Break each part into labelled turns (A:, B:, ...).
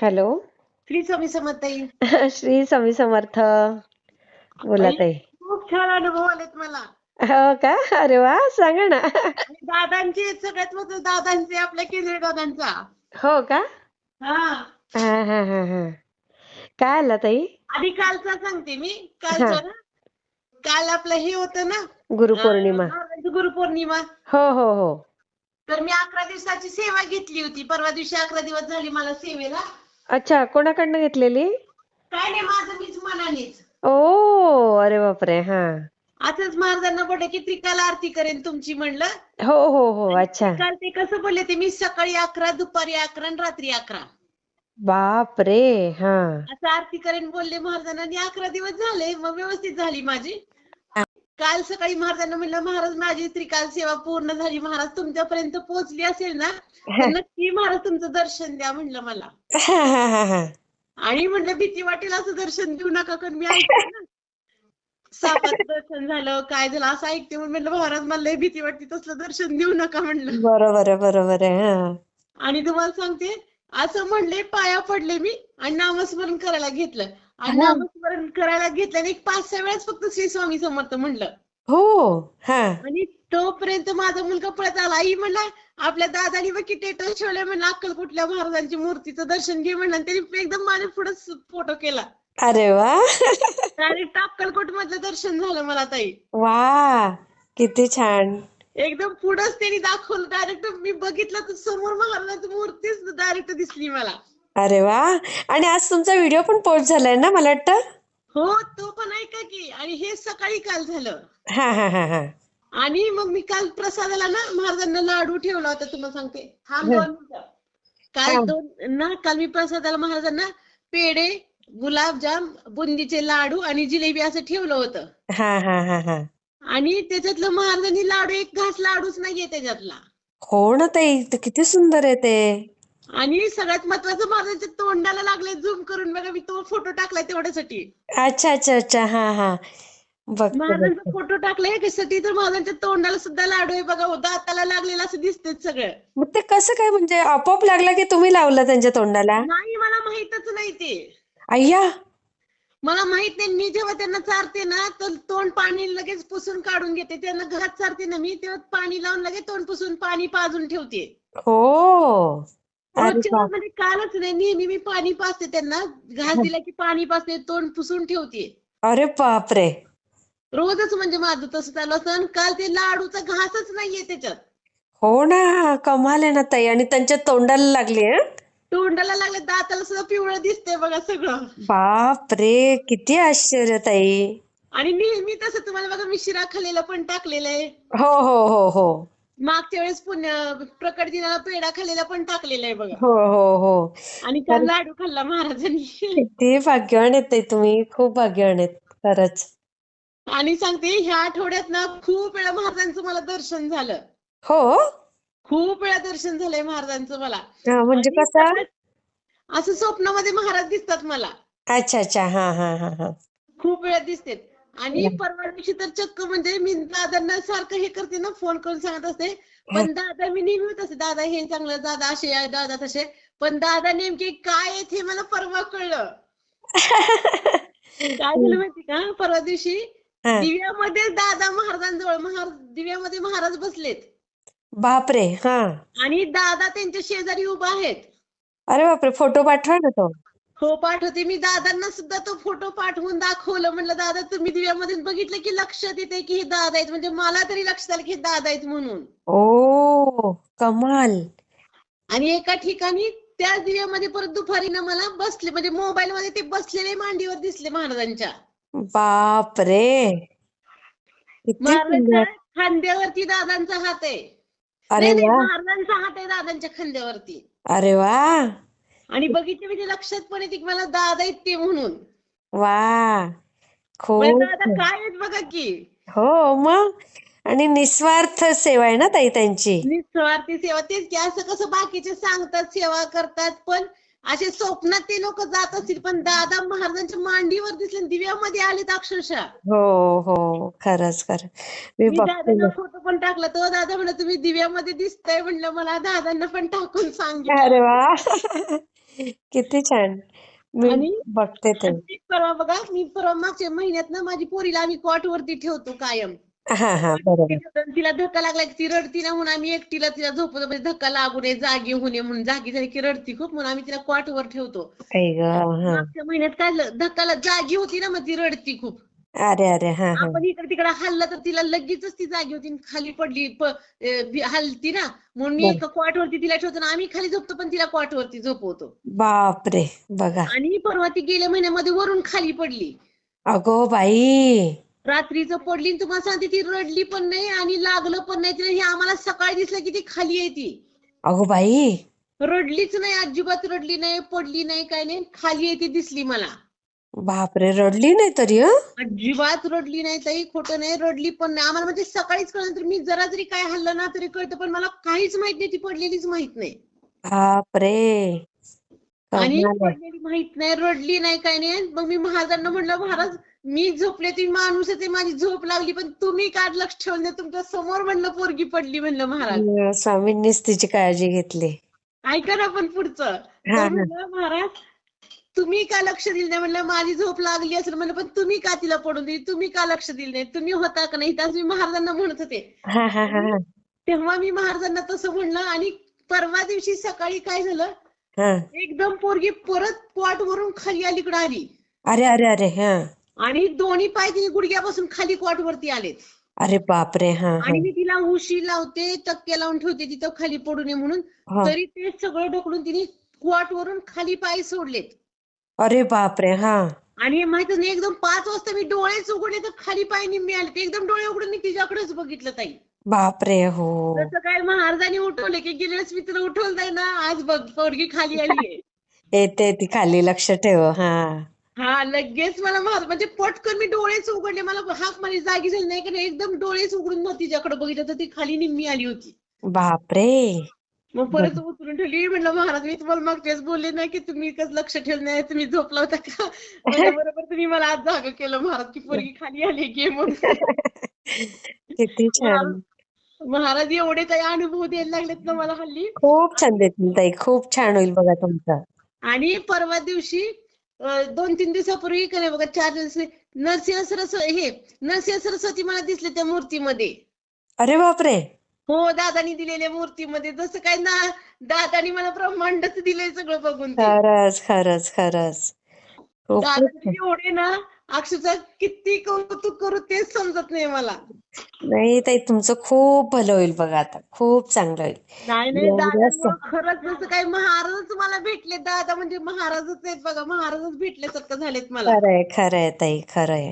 A: Hello.
B: Shri Swami समर्थई.
A: Shri Swami Samarth. बोला
B: आई,
A: ताई.
B: खूप छान अनुभव आलेत मला.
A: हो का? अरे वा, सांगा ना.
B: आणि दादांचे सगळ्यात महत्त्वाचे दादांचे, आपल्या केंद्रे दादांचा.
A: हो का?
B: हा.
A: हा हा हा हा. काय आला ताई?
B: आधी कालचा सांगते मी.
A: हा.
B: कालचं ना, काल आपलं हे होतं ना,
A: गुरुपौर्णिमा.
B: महाराजांची गुरुपौर्णिमा.
A: हो हो हो.
B: तर मी 11 दिवसाची सेवा घेतली होती. परवा दिवशी 11 दिवस झाली मला सेवेला.
A: अच्छा, कोणाकडनं घेतलेली?
B: काय नाही, माझं मीच मनानेच.
A: ओ, अरे बापरे. हा.
B: असंच महाराजांना बोलले की त्रिकाल आरती करेन तुमची म्हणलं.
A: हो हो हो.
B: आणि
A: अच्छा.
B: त्रिकाल ते कसं बोलले ते, मी सकाळी 11, दुपारी 11 आणि रात्री 11
A: बाप रे. हा.
B: असं आरती करेन बोलले महाराजांना. आणि 11 दिवस झाले, मग व्यवस्थित झाली माझी. काल सकाळी महाराजांना म्हणलं, महाराज माझी त्रिकाल सेवा पूर्ण झाली, महाराज तुमच्यापर्यंत पोहोचली असेल ना तर नक्की महाराज तुमचं दर्शन द्या म्हणलं मला.
A: हा हा हा हा.
B: आणि म्हणलं भीती वाटेल असं दर्शन देऊ नका, कारण मी ऐकते ना सापाचं दर्शन झालं काय झालं असं ऐकते, म्हणून म्हणलं महाराज मला लय भीती वाटते, तसलं दर्शन देऊ नका म्हणलं.
A: बरोबर आहे, बरोबर आहे. हा.
B: आणि तुम्हाला सांगते, असं म्हणले, पाया पडले मी आणि नामस्मरण करायला घेतलं. आणि
A: हा.
B: नामस्मरण करायला घेतलं आणि एक 5-6 वेळेस फक्त श्री स्वामी समर्थ म्हणलं.
A: हो. हा.
B: आणि तोपर्यंत माझा मुलगा पळत आला. आई म्हणला, आपल्या दादानी बघ की स्टेटस ठेवलंय म्हणलं, अक्कलकोटल्या महाराजांची मूर्तीचं दर्शन घे म्हणलं. आणि त्यांनी एकदम माझ्या पुढे फोटो केला.
A: अरे वा.
B: डायरेक्ट अक्कलकोट मधलं दर्शन झालं मला ताई.
A: वा, किती छान.
B: एकदम पुढंच त्यांनी दाखवलं. डायरेक्ट मी बघितलं तर समोर महाराजांची मूर्तीच डायरेक्ट दिसली मला.
A: अरे वा. आणि आज तुमचा व्हिडिओ पण पोस्ट झालाय ना, मला वाटतं.
B: हो, तो पण ऐका की. आणि हे सकाळी काल झालं.
A: हा हा हा हा.
B: आणि मग मी काल प्रसादाला ना महाराजांना लाडू ठेवला होता, तुम्हाला सांगते. थांब 2 मिनिटं. काल मी प्रसादाला महाराजांना पेढे, गुलाबजाम, बुंदीचे लाडू आणि जिलेबी असं ठेवलं होतं.
A: हा हा हा हा.
B: आणि त्याच्यातलं महाराजांनी लाडू, एक घास लाडूच नाहीये त्याच्यातला.
A: हो ना ताई, ते किती सुंदर आहे ते.
B: आणि सगळ्यात महत्वाचं, महाराजांच्या तोंडाला लागले झूम करून बघा, मी तो फोटो टाकलाय तेवढ्यासाठी.
A: अच्छा अच्छा अच्छा. हा हा. बघते
B: महाराजांचा
A: बघते.
B: फोटो टाकलाय कशासाठी, तर महाराजांच्या तोंडाला सुद्धा लाडू आहे बघा. हो, दाताला लागलेलं असं दिसतंय सगळं.
A: मग ते कसं काय, म्हणजे आपोआप लागला की तुम्ही लावला त्यांच्या तोंडाला?
B: नाही, मला माहीतच नाही ते.
A: अय्या.
B: मला माहित नाही. मी जेव्हा त्यांना चारते ना तर तोंड पाणी लगेच पुसून काढून घेते. त्यांना घरात चारते ना मी, तेव्हा पाणी लावून लगेच तोंड पुसून पाणी पाजून ठेवते.
A: हो. अरे
B: रोजच्या
A: बाप.
B: म्हणजे कालच नाही, नेहमी मी पाणी पाजते त्यांना. घास दिला की पाणी पाजते, तोंड पुसून ठेवते.
A: अरे बापरे.
B: रोजच म्हणजे माझं तसं चालू असतं. आणि काल ते लाडूचा घासच नाहीये त्याच्यात.
A: हो ना, कमाल आहे ना ताई. आणि त्यांच्या तोंडाला लागली हं?
B: तोंडाला लागले, दाताला सुद्धा पिवळं दिसतंय बघा सगळं.
A: बाप रे, किती आश्चर्य ताई.
B: आणि नेहमी तसं तुम्हाला बघा, मी शिरा खाल्लेला पण टाकलेलं आहे.
A: हो हो हो हो.
B: मागच्या वेळेस प्रकट दिनाला पेढा खाल्लेला पण टाकलेला आहे बघा.
A: हो हो हो.
B: आणि काल
A: तर
B: लाडू खाल्ला महाराजांनी.
A: किती भाग्यवान आहेत ताई तुम्ही, खूप भाग्यवान आहेत खरंच.
B: आणि सांगते, ह्या आठवड्यात ना खूप वेळा महाराजांचं मला दर्शन झालं.
A: हो.
B: खूप वेळा दर्शन झालंय महाराजांचं मला.
A: हा, म्हणजे
B: आणि
A: कसं?
B: सगळ्यात असं स्वप्नामध्ये महाराज दिसतात मला.
A: अच्छा अच्छा. हा हा हा हा.
B: खूप वेळा दिसतात. आणि परवा दिवशी तर चक्क म्हणजे मी दादांना सारखं हे करते ना, फोन करून सांगत असते. पण दादा, मी नेहमी होत असते, दादा हे चांगलं, दादा असे आहे, दादा तसे. पण दादा नेमके काय आहेत हे मला परवा कळलं. काय झालं माहिती का, परवा दिवशी
A: हा.
B: दिव्यामध्ये दादा महाराजांजवळ, दिव्यामध्ये महाराज बसलेत.
A: बापरे. हा.
B: आणि दादा त्यांच्या शेजारी उभा आहेत.
A: अरे बापरे, फोटो पाठवा ना तो.
B: हो, पाठवते. मी दादांना सुद्धा तो फोटो पाठवून दाखवलं. म्हणलं, दादा तुम्ही दिव्यामध्ये बघितलं की लक्षात येते की हे दादा आहेत, म्हणजे मला तरी लक्षात आलं की हे दादा आहेत म्हणून.
A: ओ, कमाल.
B: आणि एका ठिकाणी त्याच दिव्यामध्ये परत दुपारी ना मला बसले, म्हणजे मोबाईल मध्ये ते बसलेले मांडीवर दिसले महाराजांच्या.
A: बाप रे, किती
B: महाराजांच्या
A: सुंदर.
B: खांद्यावरती दादांचा हात आहे.
A: अरे
B: नाही नाही,
A: वा.
B: महाराजांचा हात आहे दादांच्या खांद्यावरती.
A: अरे वा.
B: आणि बघितले म्हणजे लक्षात पण येते की मला दादा आहेत ते म्हणून.
A: वा,
B: म्हणजे
A: खूप
B: दादा
A: छान.
B: काय आहेत बघा की.
A: हो मग. आणि निस्वार्थ सेवा आहे ना ताई त्यांची.
B: निस्वार्थी सेवा. तेच की, असं कसं बाकीचे सांगतात सेवा करतात, पण असे स्वप्नात ते लोक जात असतील, पण दादा महाराजांच्या मांडीवर दिसले, दिव्यामध्ये आलेत अक्षरशः.
A: हो हो, खरंच खरं. मी
B: मी
A: बघते
B: दादांना
A: ना.
B: फोटो पण टाकला. तो दादा म्हणलं, तुम्ही दिव्यामध्ये दिसताय म्हणलं, मला दादांना पण टाकून सांगितलं.
A: अरे वा. किती छान. मी
B: आणि
A: बघते ते.
B: आणि मी परवा मागच्या महिन्यात ना माझी पोरीला आम्ही कॉटवरती ठेवतो कायम.
A: हा हा,
B: कॉटवरती
A: बरोबर.
B: ठेवतो आणि तिला धक्का लागला की ती रडती ना म्हणून आम्ही एकटीला तिला झोपवतो म्हणजे धक्का लागू नये जागी होऊ नये म्हणून जागी झाली की रडती खूप म्हणून आम्ही तिला कॉटवर ठेवतो.
A: आई ग. हा.
B: मागच्या महिन्यात काय झालं धक्काला जागी होती ना मग ती रडती खूप.
A: अरे अरे, हा हा.
B: आपण इकडे तिकडे हल्लं तर तिला लगेचच ती जागी होती आणि खाली पडली हलती ना म्हणून मी
A: बर.
B: एका कॉटवरती तिला ठेवतो ना आम्ही खाली झोपतो पण तिला कॉटवरती झोपवतो.
A: बापरे. बघा.
B: आणि परवा ती गेल्या महिन्यामध्ये वरून खाली पडली.
A: अगो बाई.
B: रात्रीचं पडली आणि तुम्हाला सांगते ती रडली पण नाही आणि लागलं पण नाही तिला हे आम्हाला सकाळी दिसलं की ती खाली आहे ती.
A: अगो बाई.
B: रडलीच नाही अजिबात रडली नाही पडली नाही काय नाही खाली आहे ती दिसली मला.
A: बापरे, रडली नाही तरी?
B: अजिबात रडली नाही ताई खोटं नाही रडली पण नाही आम्हाला म्हणजे सकाळीच कळलं तर मी जरा जरी काय हल्लं ना तरी कळतं पण मला काहीच माहित नाही ती पडलेलीच माहित नाही.
A: बापरे.
B: आणि
A: कमाल आहे.
B: पडलेली माहित नाही रडली नाही काय नाही मग मी महाराजांना म्हणलं महाराज मी झोपले ती माणूस आहे माझी झोप लागली पण तुम्ही का लक्ष ठेवलं नाही तुमच्या समोर म्हणलं पोरगी पडली म्हणलं महाराज.
A: स्वामींनीच तिची काळजी घेतली.
B: ऐका ना पण पुढचं
A: हा
B: तर
A: हा.
B: म्हणलं महाराज तुम्ही का लक्ष दिलं नाही म्हणलं माझी झोप लागली असेल म्हणलं पण तुम्ही का तिला पडून दिली तुम्ही का लक्ष दिलं नाही तुम्ही होता का नाही त्याच मी महाराजांना म्हणत होते.
A: हा हा हा
B: आणि
A: हा.
B: तेव्हा मी महाराजांना तसं म्हणलं आणि परवा दिवशी सकाळी काय झालं
A: हा.
B: एकदम पोरगी परत पॉट वरून खाली अलीकडे आली
A: अरे अरे अरे, हा.
B: आणि दोन्ही पाय तिने गुडघ्यापासून खाली कॉट वरती आलेत.
A: अरे बापरे, हा हा
B: आणि मी तिला उशी लावते तक्के लावून ठेवते तिथं खाली पडू नये म्हणून
A: हा.
B: तरी ते सगळं ढकलून तिने कॉट वरून खाली पाय सोडलेत.
A: अरे बापरे, हा.
B: आणि माहिती नाही एकदम 5 वाजता मी डोळेच उघडले तर खाली पाय निम्मे आले एकदम डोळे उघडून मी तिच्याकडेच बघितलं ताई.
A: बापरे, हो.
B: जसं काय महाराजांनी उठवले की गेल्या वेळेस मी तुला उठवलं नाही ना आज बघ पोरगी खाली आलीये.
A: येते ती खाली, लक्ष ठेव. हा.
B: हा लगेच मला म्हणजे पटकन मी डोळेच उघडले मला हाक माझी जागी झाली नाही का एकदम डोळेच उघडून मग तिच्याकडे बघितलं तर ती खाली निम्मी आली होती.
A: बापरे.
B: मग परत
A: बघ.
B: उचलून ठेवली म्हणलं महाराज मी तुम्हाला मागच्याच बोलले नाही की तुम्ही कसं लक्ष ठेवलं नाही तुम्ही झोपला होता का म्हणलं बरोबर तुम्ही मला आज जागं केलं महाराज की पोरगी खाली आली की म्हणून.
A: किती छान.
B: महाराज महाराज एवढे काही अनुभव द्यायला लागलेत ना मला हल्ली.
A: खूप छान देतील ताई, खूप छान होईल बघा तुमचं.
B: आणि परवा दिवशी 2-3 दिवसापूर्वी का नाही बघा 4 दिवस नरसिंह सरस्वती मला दिसले त्या मूर्तीमध्ये.
A: अरे बापरे.
B: हो दादानी दिलेल्या मूर्तीमध्ये जसं काय ना दादानी मला ब्रह्मांडच दिलंय सगळं बघून ते.
A: खरंच खरंच खरंच. खूपच
B: दादांचे
A: छान.
B: एवढे ना अक्षरशः किती कौतुक करू तेच समजत नाही मला.
A: नाही ताई, तुमचं खूप भलं होईल बघा आता, खूप चांगलं होईल.
B: नाही नाही
A: एवढं
B: दादांमुळे खरंच जसं काय महाराजच मला भेटले दादा म्हणजे महाराजच आहेत बघा महाराजच भेटल्यासारखं झालेत मला.
A: खरंय खरंय ताई, खरंय.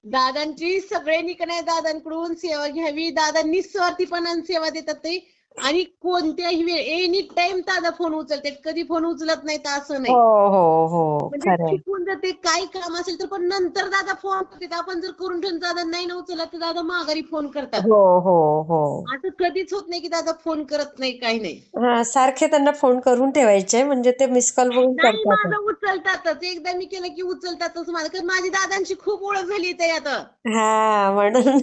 B: दादांची सगळ्यांनी का नाही दादांकडून सेवा घ्यावी दादा निस्वार्थीपणाने सेवा देतात ते आणि कोणत्याही वेळ एनी टाइम दादा फोन उचलतात कधी फोन उचलत नाहीत असं नाही.
A: हो हो हो,
B: म्हणजे
A: खरंय.
B: चुकून जर ते काही काम असेल तर पण नंतर दादा फोन करतात आपण जर करून ठेवून दादा नाही ना उचलला तर दादा माघारी फोन करतात.
A: हो हो हो.
B: असं कधीच होत नाही की दादा फोन करत नाही काही नाही.
A: हा, सारखे त्यांना फोन करून ठेवायचे म्हणजे ते मिस कॉल बघून
B: नाही
A: करतात.
B: माझं उचलतातच एकदा मी केलं की उचलतातच माझं कारण माझी दादांची खूप ओळख झाली आहे आता.
A: हा, म्हणून.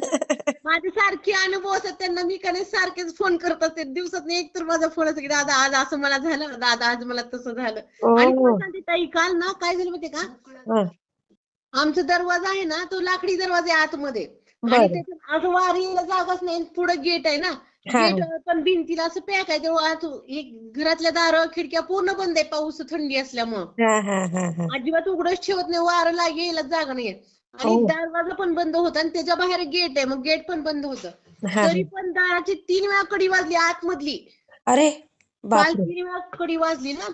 B: माझे सारखे अनुभव असतात त्यांना मी का नाही सारखेच फोन करत असते दिवसात एक तर माझा फोन असतो की दादा आज असं मला झालं दादा आज मला तसं झालं. आणि
A: ओ.
B: तुम्हाला सांगते ताई काल ना काय झालं माहितीये का
A: हा,
B: आमचा दरवाजा आहे ना तो लाकडी दरवाजा आहे आतमध्ये आणि
A: बरं.
B: त्याच्यात असं वारी यायला जागाच नाही पुढे गेट आहे ना
A: हा
B: गेट पण भिंतीला असं पॅक आहे एक घरातल्या दारं खिडक्या पूर्ण बंद आहे पाऊस थंडी असल्यामुळं.
A: हा हा हा हा.
B: अजिबात उघडच ठेवत नाही वारं लागे यायला जागा नाहीये आणि
A: हो.
B: दरवाजा पण बंद होता आणि त्याच्या बाहेर गेट आहे मग गेट पण बंद होतं.
A: हा
B: तरी
A: हा.
B: पण दाराची 3 वेळा कडी वाजली आतमधली.
A: अरे
B: काल
A: बापरे.
B: 3 वेळा कडी वाजली ना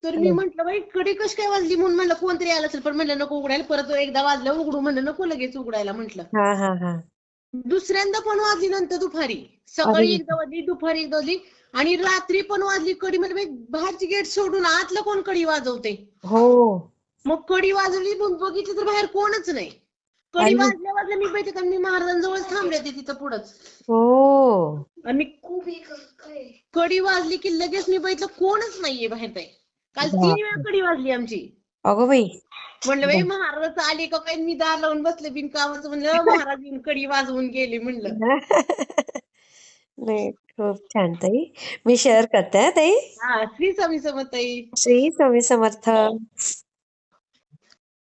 B: तर मी म्हंटल बाई कडी कशी काय वाजली म्हणून म्हणलं कोणतरी आलं असेल पण म्हणलं नको उघडायला परत एकदा वाजलं उघडू म्हणलं नको लगेच उघडायला म्हंटल.
A: हा हा हा.
B: दुसऱ्यांदा पण वाजली नंतर दुपारी
A: अरे
B: सकाळी एकदा वाजली दुपारी एकदा वाजली आणि रात्री पण वाजली कडी म्हणजे बाई बाहेरची गेट सोडून आतलं कोण कडी वाजवते.
A: हो.
B: मग कडी वाजवली मग बघितलं तर बाहेर कोणच नाही. कडी
A: अरे.
B: वाजल्या वाजल्या मी बघितलं कारण मी महाराजांजवळच थांबले होते तिथं पुढंच.
A: हो.
B: आणि कडी वाजली की लगेच मी बघितलं कोणच नाहीये बाहेर ताई. काल 3 वेळा
A: बापरे.
B: कडी वाजली आमची.
A: अगो बाई.
B: म्हणलं बाई महाराज आले का काय मी दार लावून बसले बिनकामाचं म्हणलं महाराज येऊन कडी वाजवून गेले म्हणलं.
A: नाही, खूप छान ताई. मी शेअर करते ताई.
B: हा, श्री स्वामी समर्थ ताई.
A: श्री स्वामी समर्थ.